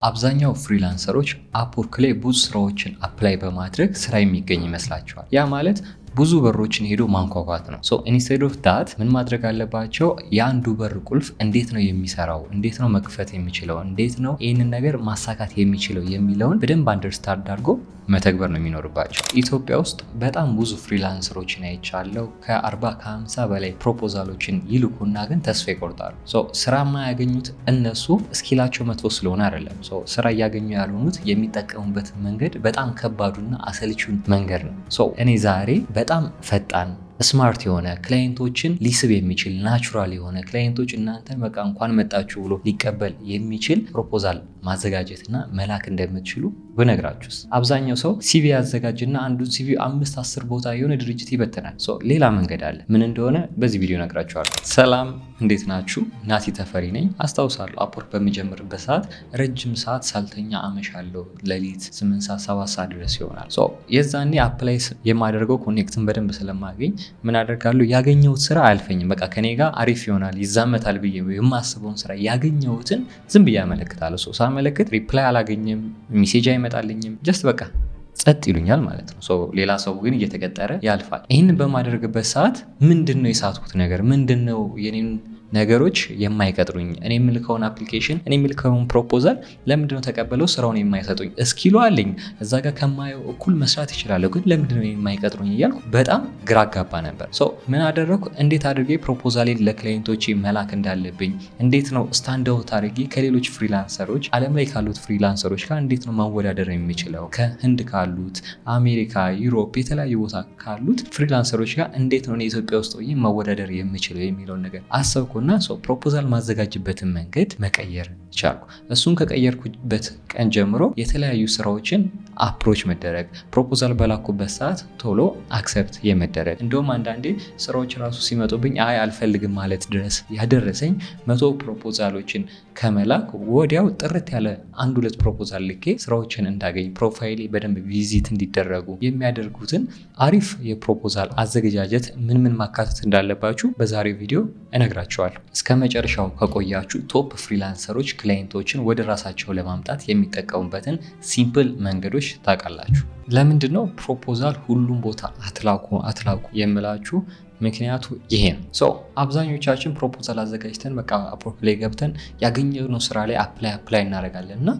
አብዛኛው ፍሪላንሰሮች አፕወርክ ላይ ብዙ ስራዎችን አፕላይ በማድረግ ስራ የሚገኝ ይመስላቸዋል። ያ ማለት ብዙ በሮችን ሄዶ ማንኳኳት ነው። ኢንስቴድ ኦፍ ዳት ምን ማድረግ አለባቸው? የአንዱ በር ቁልፍ እንዴት ነው የሚሰራው፣ እንዴት ነው መክፈት የሚችለው፣ እንዴት ነው ይህንን ነገር ማሳካት የሚችለው የሚለውን በደንብ አንደርስታንድ አድርጎ መተግበር ነው የሚኖርባቸው። ኢትዮጵያ ውስጥ በጣም ብዙ ፍሪላንሰሮችን አይቻለው። ከ40-50 በላይ ፕሮፖዛሎችን ይልኩና ግን ተስፋ ይቆርጣሉ። ስራ የማያገኙት እነሱ እስኪላቸው መጥፎ ስለሆነ አይደለም። ስራ እያገኙ ያልሆኑት የሚጠቀሙበት መንገድ በጣም ከባዱና አሰልቹን መንገድ ነው። እኔ ዛሬ በጣም ፈጣን ስማርት የሆነ ክላይንቶችን ሊስብ የሚችል ናቹራል የሆነ ክላይንቶች እናንተን በቃ እንኳን መጣችሁ ብሎ ሊቀበል የሚችል ፕሮፖዛል ማዘጋጀትና መላክ እንደምትችሉ ብነግራችሁስ? አብዛኛው ሰው ሲቪ ያዘጋጅና አንዱን ሲቪ 5-10 ቦታ የሆነ ድርጅት ይበትናል። ሌላ መንገድ አለ። ምን እንደሆነ በዚህ ቪዲዮ ነግራችኋለሁ። ሰላም፣ እንዴት ናችሁ? ናቲ ተፈሪ ነኝ። አስታውሳለሁ አፕወርክ በሚጀምርበት ሰዓት ረጅም ሰዓት ሳልተኛ አመሻለሁ። ሌሊት 8 ሰዓት 7 ሰዓት ድረስ ይሆናል። የዛኔ አፕላይ የማደርገው ኮኔክትን በደንብ ስለማገኝ ምን አደርጋለሁ? ያገኘሁት ስራ አያልፈኝም። በቃ ከኔ ጋር አሪፍ ይሆናል ይዛመታል ብዬ የማስበውን ስራ ያገኘሁትን ዝም ብዬ አመለክታለሁ። ሳመለክት ሪፕላይ አላገኝም፣ ሜሴጅ አይመጣልኝም። ጀስት በቃ ጸጥ ይሉኛል ማለት ነው። ሌላ ሰው ግን እየተቀጠረ ያልፋል። ይህንን በማደርግበት ሰዓት ምንድነው የሳትኩት ነገር? ምንድነው የኔን ነገሮች የማይቀጥሩኝ? እኔ የምልከውን አፕሊኬሽን፣ እኔ የምልከውን ፕሮፖዛል ለምንድነው ተቀበለው ስራውን የማይሰጡኝ? እስኪሉ አለኝ እዛ ጋር ከማየው እኩል መስራት ይችላለሁ፣ ግን ለምንድነው የማይቀጥሩኝ እያልኩ በጣም ግራ አጋባ ነበር። ምን አደረኩ? እንዴት አድርጌ ፕሮፖዛሌን ለክላይንቶቼ መላክ እንዳለብኝ፣ እንዴት ነው ስታንድ አውት አድርጌ ከሌሎች ፍሪላንሰሮች፣ ዓለም ላይ ካሉት ፍሪላንሰሮች ጋር እንዴት ነው ማወዳደር የሚችለው፣ ከህንድ ካሉት፣ አሜሪካ፣ ዩሮፕ፣ የተለያዩ ቦታ ካሉት ፍሪላንሰሮች ጋር እንዴት ነው ኢትዮጵያ ውስጥ ሆኜ ማወዳደር የምችለው የሚለውን ነገር አሰብኩ። ፕሮፖዛል ማዘጋጅበትን መንገድ መቀየር ቻልኩ። እሱን ከቀየርኩበት ቀን ጀምሮ የተለያዩ ስራዎችን አፕሮች መደረግ፣ ፕሮፖዛል በላኩበት ሰዓት ቶሎ አክሰፕት የመደረግ እንደውም አንዳንዴ ስራዎች ራሱ ሲመጡብኝ አይ አልፈልግም ማለት ድረስ ያደረሰኝ 100 ፕሮፖዛሎችን ከመላክ ወዲያው ጥርት ያለ 1-2 ፕሮፖዛል ልኬ ስራዎችን እንዳገኝ ፕሮፋይሌ በደንብ ቪዚት እንዲደረጉ የሚያደርጉትን አሪፍ የፕሮፖዛል አዘገጃጀት ምን ማካተት እንዳለባችሁ በዛሬው ቪዲዮ እነግራችኋለሁ። እስከ መጨረሻው ከቆያችሁ ቶፕ ፍሪላንሰሮች ክላይንቶችን ወደ ራሳቸው ለማምጣት የሚጠቀሙበትን ሲምፕል መንገዶች ታውቃላችሁ። ለምንድነው ፕሮፖዛል ሁሉም ቦታ አትላኩ የምላችሁ? ምክንያቱ ይሄ ነው። አብዛኞቻችን ፕሮፖዛል አዘጋጅተን በቃ አፕወርክ ላይ ገብተን ያገኘነው ስራ ላይ አፕላይ እናደርጋለን እና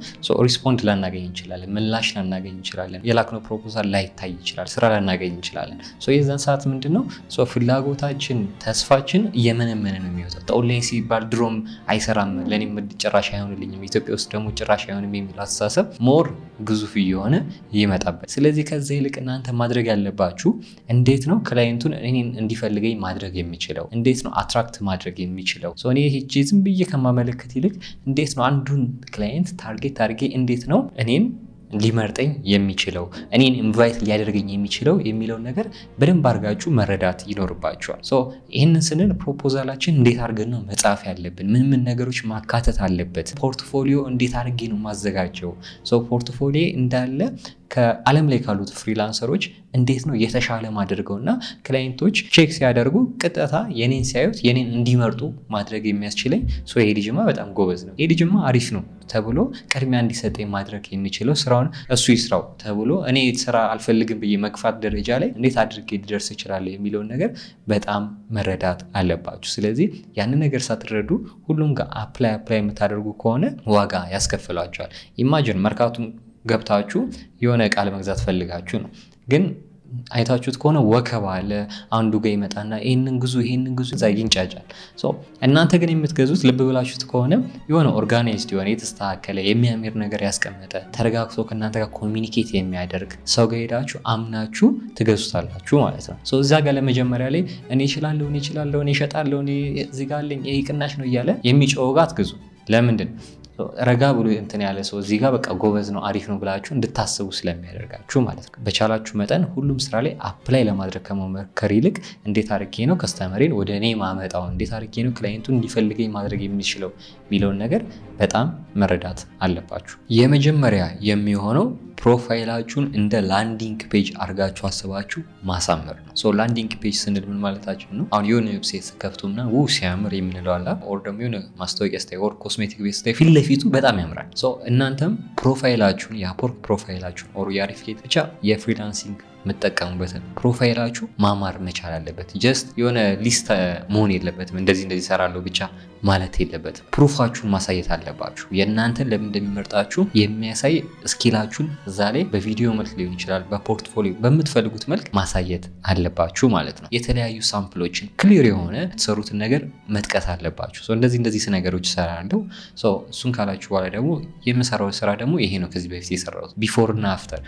ሪስፖንድ ላናገኝ እንችላለን፣ ምላሽ ላናገኝ እንችላለን፣ የላክነው ፕሮፖዛል ላይታይ ይችላል፣ ስራ ላናገኝ እንችላለን። የዛን ሰዓት ምንድነው ፍላጎታችን፣ ተስፋችን እየመነመነ ነው የሚወጣው። ኦንላይን ሲባል ድሮም አይሰራም፣ ለኔም ጭራሽ አይሆንልኝም፣ ኢትዮጵያ ውስጥ ደግሞ ጭራሽ አይሆንም የሚል አስተሳሰብ ሞር ግዙፍ እየሆነ ይመጣበት። ስለዚህ ከዛ ይልቅ እናንተ ማድረግ ያለባችሁ እንዴት ነው ክላይንቱን እኔን እንዲፈልገኝ ማድረግ የሚችለው፣ እንዴት ነው አትራክት ማድረግ የሚችለው። እኔ ሄጄ ዝም ብዬ ከማመለከት ይልቅ እንዴት ነው አንዱን ክላይንት ታርጌት አድርጌ እንዴት ነው እኔን ሊመርጠኝ የሚችለው፣ እኔን ኢንቫይት ሊያደርገኝ የሚችለው የሚለውን ነገር በደንብ አድርጋችሁ መረዳት ይኖርባችኋል። ይህንን ስንል ፕሮፖዛላችን እንዴት አድርገን ነው መጻፍ ያለብን፣ ምን ነገሮች ማካተት አለበት፣ ፖርትፎሊዮ እንዴት አድርጌ ነው ማዘጋጀው። ፖርትፎሊዮ እንዳለ ከዓለም ላይ ካሉት ፍሪላንሰሮች እንዴት ነው የተሻለ ማድረገውና ክላይንቶች ቼክ ሲያደርጉ ቅጥታ የኔን ሲያዩት የኔን እንዲመርጡ ማድረግ የሚያስችለኝ ይሄ ልጅማ በጣም ጎበዝ ነው፣ ይሄ ልጅማ አሪፍ ነው ተብሎ ቅድሚያ እንዲሰጠኝ ማድረግ የሚችለው ስራውን እሱ ይስራው ተብሎ እኔ ስራ አልፈልግም ብዬ መግፋት ደረጃ ላይ እንዴት አድርጌ ሊደርስ እችላለሁ የሚለውን ነገር በጣም መረዳት አለባችሁ። ስለዚህ ያንን ነገር ሳትረዱ ሁሉም ጋር አፕላይ የምታደርጉ ከሆነ ዋጋ ያስከፍላችኋል። ኢማጂን መርካቱን ገብታችሁ የሆነ ዕቃ ለመግዛት ፈልጋችሁ ነው፣ ግን አይታችሁት ከሆነ ወከባ አለ። አንዱ ጋር ይመጣና ይሄንን ግዙ እዛ ይንጫጫል። እናንተ ግን የምትገዙት ልብ ብላችሁት ከሆነ የሆነ ኦርጋናይዝድ የሆነ የተስተካከለ የሚያምር ነገር ያስቀመጠ ተረጋግቶ ከእናንተ ጋር ኮሚኒኬት የሚያደርግ ሰው ጋር ሄዳችሁ አምናችሁ ትገዙታላችሁ ማለት ነው። እዛ ጋር ለመጀመሪያ ላይ እኔ እችላለሁ፣ እኔ እሸጣለሁ፣ እኔ እዚህ ጋር አለኝ፣ ይሄ ቅናሽ ነው እያለ የሚጮህ ጋር አትግዙ። ለምንድን ረጋ ብሎ እንትን ያለ ሰው እዚህ ጋር በቃ ጎበዝ ነው አሪፍ ነው ብላችሁ እንድታስቡ ስለሚያደርጋችሁ ማለት ነው። በቻላችሁ መጠን ሁሉም ስራ ላይ አፕላይ ለማድረግ ከመሞከር ይልቅ እንዴት አድርጌ ነው ከስተመሬን ወደ እኔ ማመጣው፣ እንዴት አድርጌ ነው ክላይንቱን እንዲፈልገኝ ማድረግ የሚችለው የሚለውን ነገር በጣም መረዳት አለባችሁ። የመጀመሪያ የሚሆነው ፕሮፋይላችሁን እንደ ላንዲንግ ፔጅ አድርጋችሁ አስባችሁ ማሳመር ነው። ሶ ላንዲንግ ፔጅ ስንል ምን ማለታችን ነው? አሁን የሆነ ዌብሳይት ከፍቱና ሲያምር የምንለው አለ ኦር ደግሞ የሆነ ማስታወቂያ ስታይ ኦር ኮስሜቲክ ቤት ስታይ ፊት ለፊቱ በጣም ያምራል። ሶ እናንተም ፕሮፋይላችሁን የአፕወርክ ፕሮፋይላችሁን ኦር የአሪፍሌት ብቻ የፍሪላንሲንግ የምትጠቀሙበትን ፕሮፋይላችሁ ማማር መቻል አለበት። ጀስት የሆነ ሊስት መሆን የለበትም። እንደዚህ ሰራለሁ ብቻ ማለት የለበትም። ፕሩፋችሁን ማሳየት አለባችሁ። የእናንተን ለምን እንደሚመርጣችሁ የሚያሳይ ስኪላችሁን እዛ ላይ በቪዲዮ መልክ ሊሆን ይችላል፣ በፖርትፎሊዮ በምትፈልጉት መልክ ማሳየት አለባችሁ ማለት ነው። የተለያዩ ሳምፕሎችን ክሊር የሆነ የተሰሩትን ነገር መጥቀስ አለባችሁ። እንደዚህ ነገሮች እሰራለሁ። እሱን ካላችሁ በኋላ ደግሞ የምሰራው ስራ ደግሞ ይሄ ነው፣ ከዚህ በፊት የሰራሁት ቢፎር እና አፍተር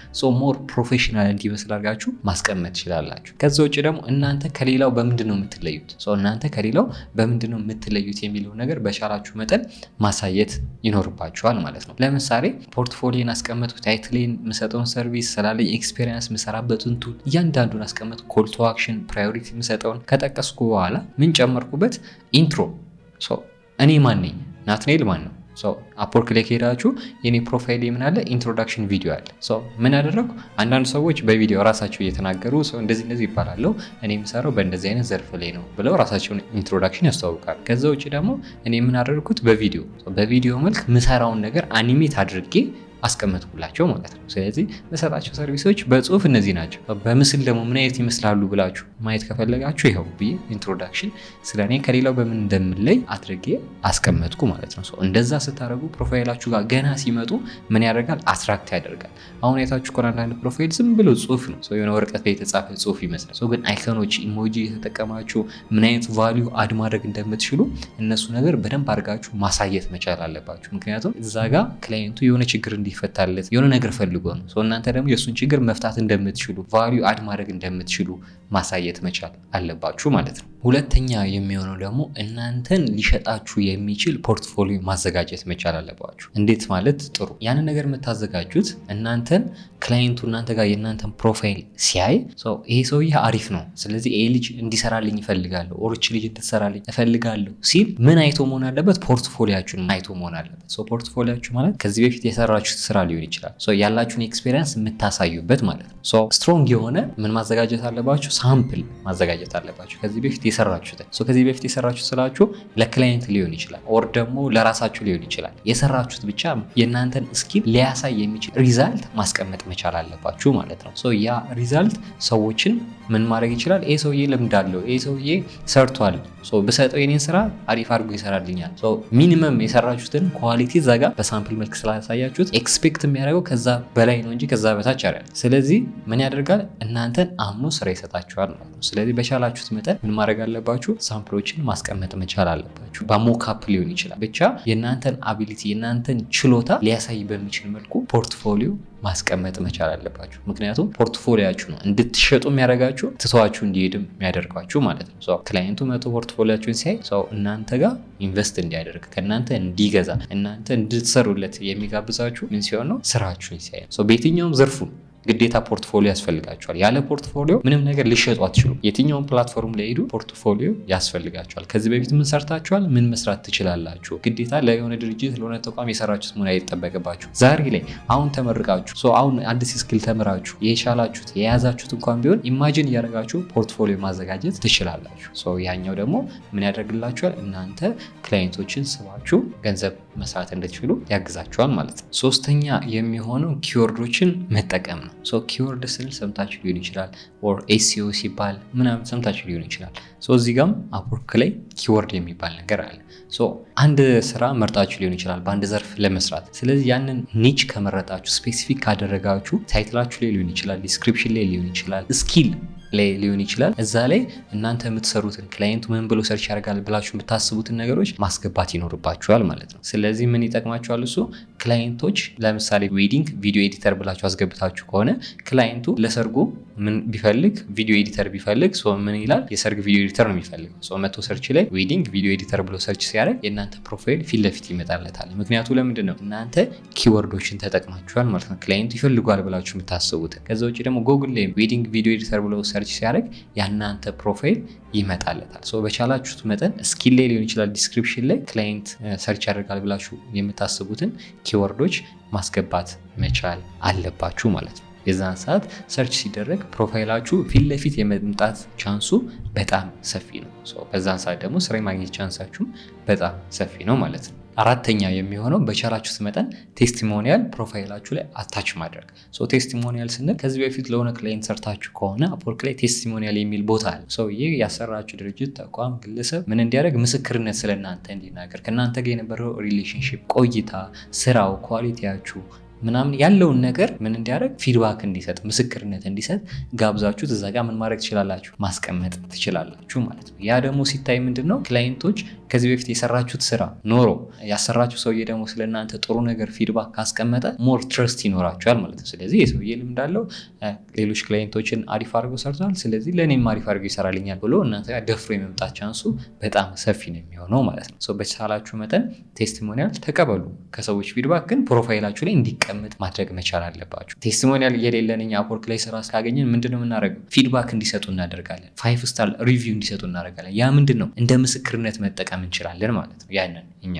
ሞር ፕሮፌሽናል እንዲመስል አድርጋችሁ ማስቀመጥ ትችላላችሁ። ከዛ ውጭ ደግሞ እናንተ ከሌላው በምንድን ነው የምትለዩት? እናንተ ከሌላው በምንድን ነው የምትለዩት የሚለው ነገር በቻላችሁ መጠን ማሳየት ይኖርባችኋል ማለት ነው። ለምሳሌ ፖርትፎሊዮን አስቀመጥኩ፣ ታይትሌን፣ የምሰጠውን ሰርቪስ፣ ስላለኝ ኤክስፔሪየንስ፣ የምሰራበትን ቱል እያንዳንዱን አስቀመጥኩ፣ ኮል ቱ አክሽን፣ ፕራዮሪቲ የምሰጠውን ከጠቀስኩ በኋላ ምን ጨመርኩበት? ኢንትሮ። እኔ ማን ነኝ? ናትናኤል ማን ነው? አፕወርክ ላይ ከሄዳችሁ የኔ ፕሮፋይል ምን አለ? ኢንትሮዳክሽን ቪዲዮ አለ። ምን አደረኩ? አንዳንድ ሰዎች በቪዲዮ ራሳቸው እየተናገሩ እንደዚህ ይባላሉ፣ እኔ የምሰራው በእንደዚህ አይነት ዘርፍ ላይ ነው ብለው ራሳቸውን ኢንትሮዳክሽን ያስተዋውቃሉ። ከዛ ውጭ ደግሞ እኔ ምን አደረኩት? በቪዲዮ መልክ ምሰራውን ነገር አኒሜት አድርጌ አስቀመጥኩላቸው ማለት ነው። ስለዚህ መሰጣቸው ሰርቪሶች በጽሁፍ እነዚህ ናቸው። በምስል ደግሞ ምን አይነት ይመስላሉ ብላችሁ ማየት ከፈለጋችሁ ይኸው ብዬ ኢንትሮዳክሽን ስለኔ ከሌላው በምን እንደምለይ አድርጌ አስቀመጥኩ ማለት ነው። እንደዛ ስታደርጉ ፕሮፋይላችሁ ጋር ገና ሲመጡ ምን ያደርጋል? አትራክት ያደርጋል። አሁን የታችሁ ኮን አንዳንድ ፕሮፋይል ዝም ብሎ ጽሁፍ ነው፣ የሆነ ወረቀት ላይ የተጻፈ ጽሁፍ ይመስላል። ግን አይከኖች፣ ኢሞጂ የተጠቀማችሁ ምን አይነት ቫሊዩ አድ ማድረግ እንደምትችሉ እነሱ ነገር በደንብ አድርጋችሁ ማሳየት መቻል አለባችሁ። ምክንያቱም እዛ ጋር ክላይንቱ የሆነ ችግር እንዲፈታለት የሆነ ነገር ፈልጎ ነው። እናንተ ደግሞ የእሱን ችግር መፍታት እንደምትችሉ ቫሊዩ አድ ማድረግ እንደምትችሉ ማሳየት መቻል አለባችሁ ማለት ነው። ሁለተኛ የሚሆነው ደግሞ እናንተን ሊሸጣችሁ የሚችል ፖርትፎሊዮ ማዘጋጀት መቻል አለባችሁ። እንዴት ማለት? ጥሩ ያንን ነገር የምታዘጋጁት እናንተን ክላይንቱ እናንተ ጋር የእናንተን ፕሮፋይል ሲያይ ይሄ ሰውዬ አሪፍ ነው፣ ስለዚህ ይሄ ልጅ እንዲሰራልኝ እፈልጋለሁ፣ ኦርች ልጅ እንድትሰራልኝ እፈልጋለሁ ሲል ምን አይቶ መሆን አለበት? ፖርትፎሊያችሁን አይቶ መሆን አለበት። ፖርትፎሊያችሁ ማለት ከዚህ በፊት የሰራችሁት ስራ ሊሆን ይችላል፣ ያላችሁን ኤክስፔሪየንስ የምታሳዩበት ማለት ነው። ስትሮንግ የሆነ ምን ማዘጋጀት አለባችሁ? ሳምፕል ማዘጋጀት አለባችሁ ከዚህ በፊት የሰራችሁትን። ከዚህ በፊት የሰራችሁት ስላችሁ ለክላይንት ሊሆን ይችላል ኦር ደግሞ ለራሳችሁ ሊሆን ይችላል። የሰራችሁት ብቻ የእናንተን ስኪል ሊያሳይ የሚችል ሪዛልት ማስቀመጥ መቻል አለባችሁ ማለት ነው። ያ ሪዛልት ሰዎችን ምን ማድረግ ይችላል? ይሄ ሰውዬ ልምድ አለው፣ ይሄ ሰውዬ ሰርቷል፣ ብሰጠው የኔን ስራ አሪፍ አድርጎ ይሰራልኛል። ሚኒመም የሰራችሁትን ኳሊቲ እዛ ጋር በሳምፕል መልክ ስላሳያችሁት ኤክስፔክት የሚያደርገው ከዛ በላይ ነው እንጂ ከዛ በታች አይደለም። ስለዚህ ምን ያደርጋል? እናንተን አምኖ ስራ ይሰጣችኋል ማለት ነው። ስለዚህ በቻላችሁት መጠን ምን ማድረግ አለባችሁ? ሳምፕሎችን ማስቀመጥ መቻል አለባችሁ። በሞካፕ ሊሆን ይችላል። ብቻ የእናንተን አቢሊቲ የእናንተን ችሎታ ሊያሳይ በሚችል መልኩ ፖርትፎሊዮ ማስቀመጥ መቻል አለባችሁ። ምክንያቱም ፖርትፎሊያችሁ ነው እንድትሸጡ የሚያደርጋችሁ፣ ትተዋችሁ እንዲሄድም የሚያደርጋችሁ ማለት ነው። ክላይንቱ መቶ ፖርትፎሊያችሁን ሲያይ እናንተ ጋር ኢንቨስት እንዲያደርግ ከእናንተ እንዲገዛ እናንተ እንድትሰሩለት የሚጋብዛችሁ ምን ሲሆን ነው? ስራችሁን ሲያይ። በየትኛውም ዘርፉ ግዴታ ፖርትፎሊዮ ያስፈልጋቸዋል። ያለ ፖርትፎሊዮ ምንም ነገር ሊሸጡ አትችሉም። የትኛውን ፕላትፎርም ላይ ሄዱ ፖርትፎሊዮ ያስፈልጋቸዋል። ከዚህ በፊት ምን ሰርታችኋል? ምን መስራት ትችላላችሁ? ግዴታ ለሆነ ድርጅት ለሆነ ተቋም የሰራችሁት መሆን አይጠበቅባችሁ። ዛሬ ላይ አሁን ተመርቃችሁ አሁን አዲስ ስኪል ተምራችሁ የቻላችሁት የያዛችሁት እንኳን ቢሆን ኢማጂን እያደረጋችሁ ፖርትፎሊዮ ማዘጋጀት ትችላላችሁ። ያኛው ደግሞ ምን ያደርግላችኋል? እናንተ ክላይንቶችን ስባችሁ ገንዘብ መስራት እንድትችሉ ያግዛችኋል ማለት ነው። ሶስተኛ የሚሆነው ኪወርዶችን መጠቀም ነው። ኪወርድ ስል ሰምታችሁ ሊሆን ይችላል፣ ኦር ኤስኢኦ ሲባል ምናምን ሰምታችሁ ሊሆን ይችላል። እዚህ ጋም አፕወርክ ላይ ኪወርድ የሚባል ነገር አለ። አንድ ስራ መርጣችሁ ሊሆን ይችላል በአንድ ዘርፍ ለመስራት። ስለዚህ ያንን ኒች ከመረጣችሁ ስፔሲፊክ ካደረጋችሁ ታይትላችሁ ላይ ሊሆን ይችላል፣ ዲስክሪፕሽን ላይ ሊሆን ይችላል፣ ስኪል ላይ ሊሆን ይችላል። እዛ ላይ እናንተ የምትሰሩትን ክላይንቱ ምን ብሎ ሰርች ያደርጋል ብላችሁ የምታስቡትን ነገሮች ማስገባት ይኖርባችኋል ማለት ነው። ስለዚህ ምን ይጠቅማችኋል? እሱ ክላይንቶች ለምሳሌ ዌዲንግ ቪዲዮ ኤዲተር ብላችሁ አስገብታችሁ ከሆነ ክላይንቱ ለሰርጉ ምን ቢፈልግ ቪዲዮ ኤዲተር ቢፈልግ ምን ይላል? የሰርግ ቪዲዮ ኤዲተር ነው የሚፈልገው። መቶ ሰርች ላይ ዌዲንግ ቪዲዮ ኤዲተር ብሎ ሰርች ሲያደርግ የእናንተ ፕሮፋይል ፊት ለፊት ይመጣለታል። ምክንያቱ ለምንድን ነው? እናንተ ኪወርዶችን ተጠቅማችኋል ማለት ነው። ክላይንቱ ይፈልጓል ብላችሁ የምታስቡትን። ከዛ ውጭ ደግሞ ጎግል ላይ ዌዲንግ ቪዲዮ ኤዲተር ብሎ ሰርች ሲያደርግ ያናንተ ፕሮፋይል ይመጣለታል። በቻላችሁት መጠን ስኪል ላይ ሊሆን ይችላል፣ ዲስክሪፕሽን ላይ ክላይንት ሰርች ያደርጋል ብላችሁ የምታስቡትን ኪወርዶች ማስገባት መቻል አለባችሁ ማለት ነው። የዛን ሰዓት ሰርች ሲደረግ ፕሮፋይላችሁ ፊት ለፊት የመምጣት ቻንሱ በጣም ሰፊ ነው። በዛን ሰዓት ደግሞ ስራ የማግኘት ቻንሳችሁ በጣም ሰፊ ነው ማለት ነው። አራተኛ የሚሆነው በቻላችሁት መጠን ቴስቲሞኒያል ፕሮፋይላችሁ ላይ አታች ማድረግ። ቴስቲሞኒያል ስንል ከዚህ በፊት ለሆነ ክላይንት ሰርታችሁ ከሆነ አፕወርክ ላይ ቴስቲሞኒያል የሚል ቦታ አለ። ይህ ያሰራችሁ ድርጅት፣ ተቋም፣ ግለሰብ ምን እንዲያደርግ ምስክርነት ስለእናንተ እንዲናገር ከእናንተ ጋር የነበረው ሪሌሽንሽፕ፣ ቆይታ፣ ስራው፣ ኳሊቲያችሁ ምናምን ያለውን ነገር ምን እንዲያደርግ ፊድባክ እንዲሰጥ ምስክርነት እንዲሰጥ ጋብዛችሁ እዛ ጋር ምን ማድረግ ትችላላችሁ? ማስቀመጥ ትችላላችሁ ማለት ነው። ያ ደግሞ ሲታይ ምንድን ነው ክላይንቶች ከዚህ በፊት የሰራችሁት ስራ ኖሮ ያሰራችሁ ሰውዬ ደግሞ ስለእናንተ ጥሩ ነገር ፊድባክ ካስቀመጠ ሞር ትረስት ይኖራችኋል ማለት ነው። ስለዚህ የሰውዬ ልምድ አለው፣ ሌሎች ክላይንቶችን አሪፍ አድርገው ሰርተዋል፣ ስለዚህ ለእኔም አሪፍ አድርገው ይሰራልኛል ብሎ እናንተ ጋር ደፍሮ የመምጣት ቻንሱ በጣም ሰፊ ነው የሚሆነው ማለት ነው። በቻላችሁ መጠን ቴስቲሞኒያል ተቀበሉ ከሰዎች ፊድባክ፣ ግን ፕሮፋይላችሁ ላይ እንዲቀመጥ ማድረግ መቻል አለባችሁ። ቴስቲሞኒያል የሌለን እኛ አፕወርክ ላይ ስራ ካገኘን ምንድነው የምናደርገው? ፊድባክ እንዲሰጡ እናደርጋለን። 5 ስታር ሪቪው እንዲሰጡ እናደርጋለን። ያ ምንድን ነው እንደ ምስክርነት መጠቀም እንችላለን ማለት ነው። ያንን እኛ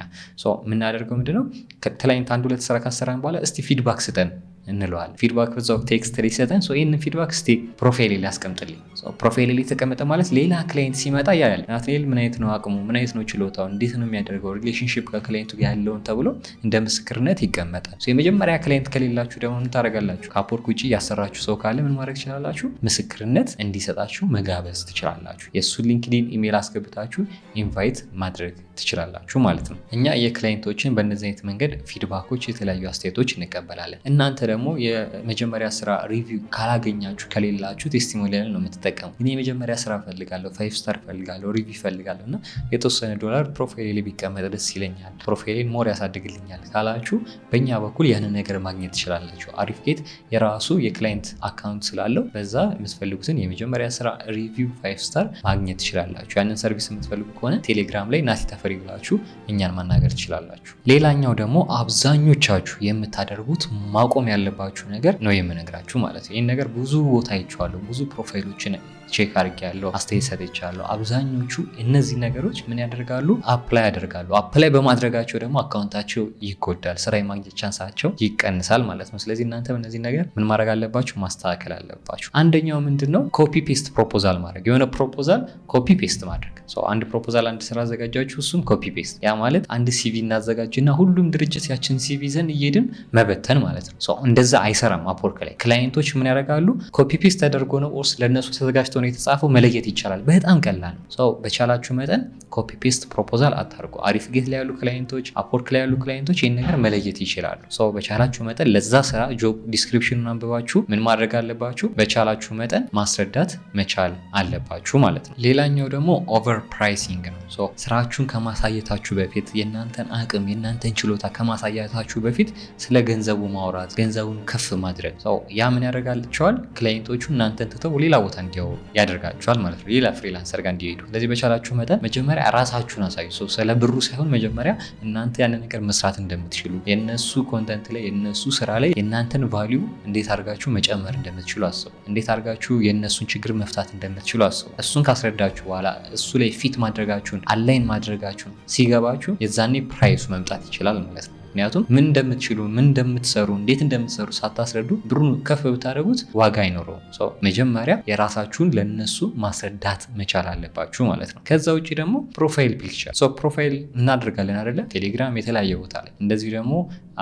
የምናደርገው ምንድነው ከክላይንት 1-2 ስራ ካሰራን በኋላ እስቲ ፊድባክ ስጠን እንለዋለን። ፊድባክ በዛው ቴክስት ላይ ሰጠን። ይህንን ፊድባክ እስቲ ፕሮፋይል ላይ አስቀምጥልኝ። ፕሮፋይል ላይ ተቀመጠ ማለት ሌላ ክላይንት ሲመጣ ያያል ናትናኤል ምን አይነት ነው አቅሙ፣ ምን አይነት ነው ችሎታው፣ እንዴት ነው የሚያደርገው፣ ሪሌሽንሽፕ ከክላይንቱ ጋር ያለውን ተብሎ እንደ ምስክርነት ይቀመጣል። የመጀመሪያ ክላይንት ከሌላችሁ ደግሞ ምን ታደርጋላችሁ? ከአፕወርክ ውጭ ያሰራችሁ ሰው ካለ ምን ማድረግ ትችላላችሁ? ምስክርነት እንዲሰጣችሁ መጋበዝ ትችላላችሁ። የእሱን ሊንክዲን ኢሜል አስገብታችሁ ኢንቫይት ማድረግ ትችላላችሁ ማለት ነው። እኛ የክላይንቶችን በእነዚህ አይነት መንገድ ፊድባኮች፣ የተለያዩ አስተያየቶች እንቀበላለን። እናንተ ደግሞ የመጀመሪያ ስራ ሪቪው ካላገኛችሁ ከሌላችሁ ቴስቲሞኒያል ነው የምትጠቀሙ። እኔ የመጀመሪያ ስራ ፈልጋለሁ፣ 5 ስታር ፈልጋለሁ፣ ሪቪው ፈልጋለሁ እና የተወሰነ $1 ፕሮፋይል ላይ ቢቀመጥ ደስ ይለኛል፣ ፕሮፋይልን ሞር ያሳድግልኛል ካላችሁ በእኛ በኩል ያንን ነገር ማግኘት ትችላላችሁ። አሪፍጌት የራሱ የክላይንት አካውንት ስላለው በዛ የምትፈልጉትን የመጀመሪያ ስራ ሪቪው 5 ስታር ማግኘት ትችላላችሁ። ያንን ሰርቪስ የምትፈልጉ ከሆነ ቴሌግራም ላይ ናቲ ተፈሪ ብላችሁ እኛን ማናገር ትችላላችሁ። ሌላኛው ደግሞ አብዛኞቻችሁ የምታደርጉት ማቆም ያለባችሁ ነገር ነው የምነግራችሁ ማለት ነው። ይህን ነገር ብዙ ቦታ አይቼዋለሁ፣ ብዙ ፕሮፋይሎችን ቼክ አድርጌያለሁ፣ አስተያየት ሰጥቻለሁ። አብዛኞቹ እነዚህ ነገሮች ምን ያደርጋሉ? አፕላይ ያደርጋሉ። አፕላይ በማድረጋቸው ደግሞ አካውንታቸው ይጎዳል፣ ስራ የማግኘት ቻንሳቸው ይቀንሳል ማለት ነው። ስለዚህ እናንተ በእነዚህ ነገር ምን ማድረግ አለባችሁ? ማስተካከል አለባችሁ። አንደኛው ምንድነው? ኮፒ ፔስት ፕሮፖዛል ማድረግ። የሆነ ፕሮፖዛል ኮፒ ፔስት ማድረግ። አንድ ፕሮፖዛል አንድ ስራ አዘጋጃችሁ፣ እሱም ኮፒ ፔስት። ያ ማለት አንድ ሲቪ እናዘጋጅና ሁሉም ድርጅት ያችን ሲቪ ይዘን እየሄድን መበተን ማለት ነው። እንደዛ አይሰራም አፕወርክ ላይ። ክላይንቶች ምን ያደርጋሉ? ኮፒ ፔስት ተደርጎ ነው ኦርስ ለነሱ ተዘጋጅቶ ነው የተጻፈው፣ መለየት ይቻላል። በጣም ቀላል ነው። በቻላችሁ መጠን ኮፒ ፔስት ፕሮፖዛል አታርጉ። አሪፍጌት ላይ ያሉ ክላይንቶች፣ አፕወርክ ላይ ያሉ ክላይንቶች ይህን ነገር መለየት ይችላሉ። በቻላችሁ መጠን ለዛ ስራ ጆብ ዲስክሪፕሽኑን አንብባችሁ ምን ማድረግ አለባችሁ? በቻላችሁ መጠን ማስረዳት መቻል አለባችሁ ማለት ነው። ሌላኛው ደግሞ ኦቨር ፕራይሲንግ ነው። ስራችሁን ከማሳየታችሁ በፊት የእናንተን አቅም የእናንተን ችሎታ ከማሳየታችሁ በፊት ስለ ገንዘቡ ማውራት፣ ገንዘቡን ከፍ ማድረግ። ያ ምን ያደርጋቸዋል? ክላይንቶቹ እናንተን ትተው ሌላ ቦታ እንዲያወሩ ያደርጋቸዋል ማለት ነው፣ ሌላ ፍሪላንሰር ጋር እንዲሄዱ። ስለዚህ በቻላችሁ መጠን መጀመሪያ ራሳችሁን አሳዩ። ስለ ብሩ ሳይሆን መጀመሪያ እናንተ ያንን ነገር መስራት እንደምትችሉ፣ የነሱ ኮንተንት ላይ የነሱ ስራ ላይ የእናንተን ቫሊዩ እንዴት አድርጋችሁ መጨመር እንደምትችሉ አስቡ። እንዴት አድርጋችሁ የእነሱን ችግር መፍታት እንደምትችሉ አስቡ። እሱን ካስረዳችሁ በኋላ እሱ ላይ ፊት ማድረጋችሁን አላይን ማድረጋችሁን ሲገባችሁ የዛኔ ፕራይሱ መምጣት ይችላል ማለት ነው። ምክንያቱም ምን እንደምትችሉ ምን እንደምትሰሩ እንዴት እንደምትሰሩ ሳታስረዱ ብሩን ከፍ ብታደርጉት ዋጋ አይኖረውም። መጀመሪያ የራሳችሁን ለነሱ ማስረዳት መቻል አለባችሁ ማለት ነው። ከዛ ውጭ ደግሞ ፕሮፋይል ፒክቸር ፕሮፋይል እናደርጋለን አይደለ? ቴሌግራም የተለያየ ቦታ ላይ እንደዚህ ደግሞ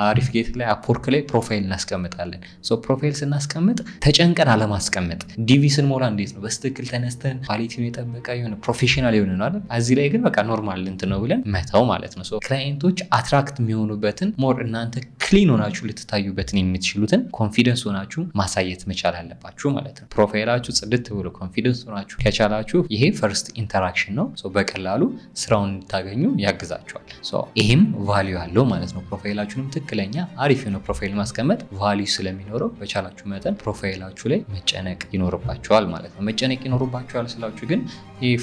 አሪፍጌት ላይ አፕወርክ ላይ ፕሮፋይል እናስቀምጣለን። ፕሮፋይል ስናስቀምጥ ተጨንቀን አለማስቀመጥ። ዲቪ ስንሞላ እንዴት ነው በስትክክል ተነስተን ኳሊቲውን የጠበቀ የሆነ ፕሮፌሽናል የሆነ ነው አይደል? እዚህ ላይ ግን በቃ ኖርማል እንትን ነው ብለን መተው ማለት ነው። ክላይንቶች አትራክት የሚሆኑበትን ሞር እናንተ ክሊን ሆናችሁ ልትታዩበትን የምትችሉትን ኮንፊደንስ ሆናችሁ ማሳየት መቻል አለባችሁ ማለት ነው። ፕሮፋይላችሁ ጽድት ብሎ ኮንፊደንስ ሆናችሁ ከቻላችሁ ይሄ ፈርስት ኢንተራክሽን ነው። በቀላሉ ስራውን እንድታገኙ ያግዛችኋል። ይሄም ቫሊዩ አለው ማለት ነው። ፕሮፋይላችሁንም ትክክለኛ አሪፍ የሆነ ፕሮፋይል ማስቀመጥ ቫሊዩ ስለሚኖረው በቻላችሁ መጠን ፕሮፋይላችሁ ላይ መጨነቅ ይኖርባችኋል ማለት ነው። መጨነቅ ይኖርባችኋል ስላችሁ ግን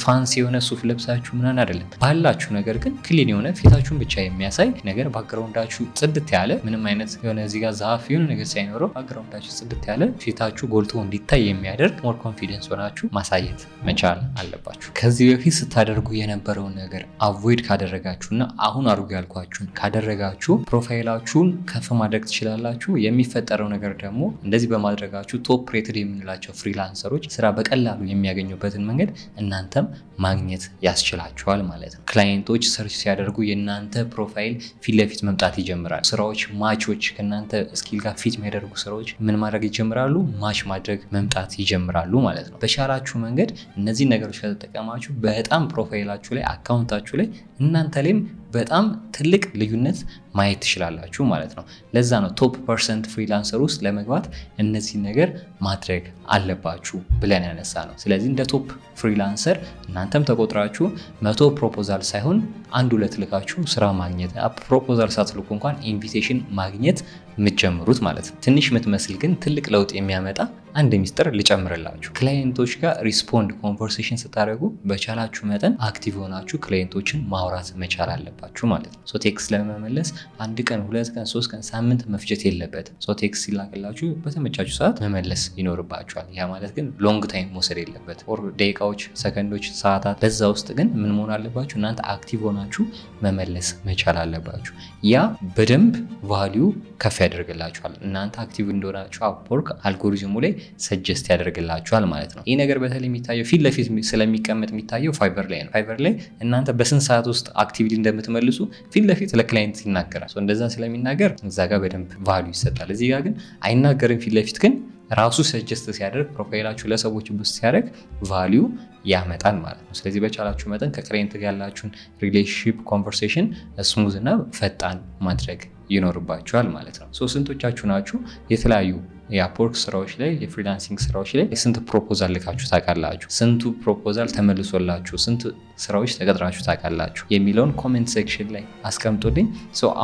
ፋንሲ የሆነ ሱፍ ለብሳችሁ ምናምን አይደለም። ባላችሁ ነገር ግን ክሊን የሆነ ፊታችሁን ብቻ የሚያሳይ ነገር ባክግራውንዳችሁ ባክግራውንዳችሁ ጽድት ያለ ምንም አይነት የሆነ እዚህ ጋር ዛፍ የሆነ ነገር ሳይኖረው ባክግራውንዳችሁ ጽድት ያለ ፊታችሁ ጎልቶ እንዲታይ የሚያደርግ ሞር ኮንፊደንስ ሆናችሁ ማሳየት መቻል አለባችሁ። ከዚህ በፊት ስታደርጉ የነበረውን ነገር አቮይድ ካደረጋችሁና አሁን አድርጉ ያልኳችሁን ካደረጋችሁ ፕሮፋይላችሁን ከፍ ማድረግ ትችላላችሁ። የሚፈጠረው ነገር ደግሞ እንደዚህ በማድረጋችሁ ቶፕ ሬትድ የምንላቸው ፍሪላንሰሮች ስራ በቀላሉ የሚያገኙበትን መንገድ እናንተም ማግኘት ያስችላችኋል ማለት ነው። ክላይንቶች ሰርች ሲያደርጉ የእናንተ ፕሮፋይል ፊት ለፊት መምጣት ይጀምራል። ስራዎች ማቾች ከእናንተ ስኪል ጋር ፊት የሚያደርጉ ስራዎች ምን ማድረግ ይጀምራሉ? ማች ማድረግ መምጣት ይጀምራሉ ማለት ነው። በቻላችሁ መንገድ እነዚህ ነገሮች ከተጠቀማችሁ በጣም ፕሮፋይላችሁ ላይ አካውንታችሁ ላይ እናንተ ላይም በጣም ትልቅ ልዩነት ማየት ትችላላችሁ ማለት ነው። ለዛ ነው ቶፕ ፐርሰንት ፍሪላንሰር ውስጥ ለመግባት እነዚህ ነገር ማድረግ አለባችሁ ብለን ያነሳ ነው። ስለዚህ እንደ ቶፕ ፍሪላንሰር እናንተም ተቆጥራችሁ 100 ፕሮፖዛል ሳይሆን 1-2 ልካችሁ ስራ ማግኘት፣ ፕሮፖዛል ሳትልኩ እንኳን ኢንቪቴሽን ማግኘት የምትጀምሩት ማለት ነው። ትንሽ የምትመስል ግን ትልቅ ለውጥ የሚያመጣ አንድ ሚስጥር ልጨምርላችሁ። ክላይንቶች ጋር ሪስፖንድ ኮንቨርሴሽን ስታደርጉ በቻላችሁ መጠን አክቲቭ ሆናችሁ ክላይንቶችን ማውራት መቻል አለባችሁ ማለት ነው። ሶ ቴክስት ለመመለስ 1 ቀን 2 ቀን 3 ቀን ሳምንት መፍጀት የለበትም። ሶ ቴክስት ሲላክላችሁ በተመቻችሁ ሰዓት መመለስ ይኖርባችኋል። ያ ማለት ግን ሎንግ ታይም መውሰድ የለበት ኦር ደቂቃዎች፣ ሰከንዶች፣ ሰዓታት። በዛ ውስጥ ግን ምን መሆን አለባችሁ? እናንተ አክቲቭ ሆናችሁ መመለስ መቻል አለባችሁ። ያ በደንብ ቫሊዩ ከፍ ያደርግላችኋል። እናንተ አክቲቭ እንደሆናችሁ አፕወርክ አልጎሪዝሙ ላይ ሰጀስት ያደርግላችኋል ማለት ነው። ይህ ነገር በተለይ የሚታየው ፊት ለፊት ስለሚቀመጥ የሚታየው ፋይበር ላይ ነው። ፋይበር ላይ እናንተ በስንት ሰዓት ውስጥ አክቲቪቲ እንደምትመልሱ ፊት ለፊት ለክላይንት ይናገራል። እንደዛ ስለሚናገር እዛ ጋር በደንብ ቫልዩ ይሰጣል። እዚህ ጋር ግን አይናገርም። ፊት ለፊት ግን ራሱ ሰጀስት ሲያደርግ ፕሮፋይላችሁ ለሰዎች ውስጥ ሲያደርግ ቫልዩ ያመጣል ማለት ነው። ስለዚህ በቻላችሁ መጠን ከክላይንት ጋር ያላችሁን ሪሌሽንሺፕ ኮንቨርሴሽን ስሙዝ እና ፈጣን ማድረግ ይኖርባችኋል ማለት ነው። ስንቶቻችሁ ናችሁ የተለያዩ የአፕወርክ ስራዎች ላይ የፍሪላንሲንግ ስራዎች ላይ ስንት ፕሮፖዛል ልካችሁ ታውቃላችሁ? ስንቱ ፕሮፖዛል ተመልሶላችሁ፣ ስንት ስራዎች ተቀጥራችሁ ታውቃላችሁ የሚለውን ኮሜንት ሴክሽን ላይ አስቀምጡልኝ።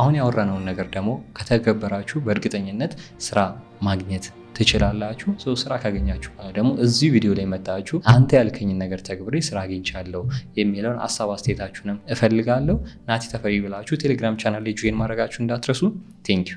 አሁን ያወራነውን ነገር ደግሞ ከተገበራችሁ በእርግጠኝነት ስራ ማግኘት ትችላላችሁ። ስራ ካገኛችሁ ደግሞ እዚህ ቪዲዮ ላይ መጣችሁ አንተ ያልከኝን ነገር ተግብሬ ስራ አግኝቻለሁ የሚለውን ሀሳብ አስተያየታችሁንም እፈልጋለሁ። ናቲ ተፈሪ ብላችሁ ቴሌግራም ቻናል ላይ ጆይን ማድረጋችሁ እንዳትረሱ። ቴንክ ዩ